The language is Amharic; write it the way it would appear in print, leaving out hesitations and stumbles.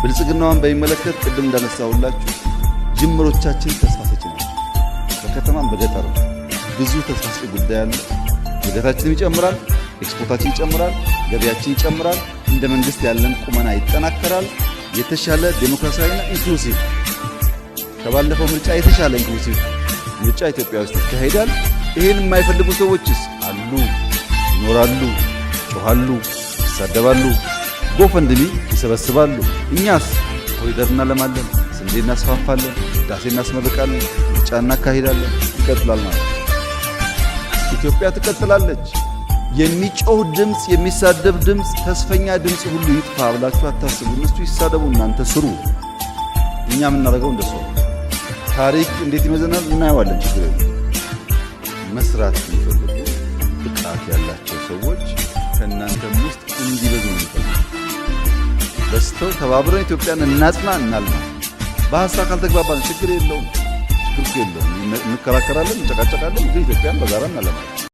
ብልጽግናዋን በሚመለከት ቅድም እንዳነሳሁላችሁ ጅምሮቻችን ተስፋ ሰጪ ናቸው። በከተማም በገጠር ብዙ ተስፋ ሰጪ ጉዳይ አለ። እድገታችንም ይጨምራል፣ ኤክስፖርታችን ይጨምራል፣ ገበያችን ይጨምራል። እንደ መንግስት ያለን ቁመና ይጠናከራል። የተሻለ ዴሞክራሲያዊና ኢንክሉሲቭ ከባለፈው ምርጫ የተሻለ ኢንክሉሲቭ ምርጫ ኢትዮጵያ ውስጥ ይካሄዳል። ይሄን የማይፈልጉ ሰዎችስ አሉ፣ ይኖራሉ፣ ጮኻሉ፣ ይሳደባሉ፣ ጎፈንድሚ ይሰበስባሉ። እኛስ ኮሪደር እናለማለን፣ ስንዴ እናስፋፋለን፣ ህዳሴ እናስመርቃለን፣ ምርጫ እናካሂዳለን። ይቀጥላል ማለት ነው። ኢትዮጵያ ትቀጥላለች። የሚጮህ ድምፅ፣ የሚሳደብ ድምፅ፣ ተስፈኛ ድምፅ ሁሉ ይጥፋ ብላችሁ አታስቡ። እነሱ ይሳደቡ፣ እናንተ ስሩ። እኛ የምናደርገው እንደሱ ነው። ታሪክ እንዴት ይመዘናል እናየዋለን። ችግር የለም። መስራት የሚፈልጉ ብቃት ያላቸው ሰዎች ከእናንተም ውስጥ እንዲበዙ ነው። በስተው ተባብረን ኢትዮጵያን እናጽና፣ እናልማ። በሀሳብ ካልተግባባን ችግር የለውም። እንከራከራለን፣ እንጨቃጨቃለን፣ ግን ኢትዮጵያን በጋራ እናለማለን።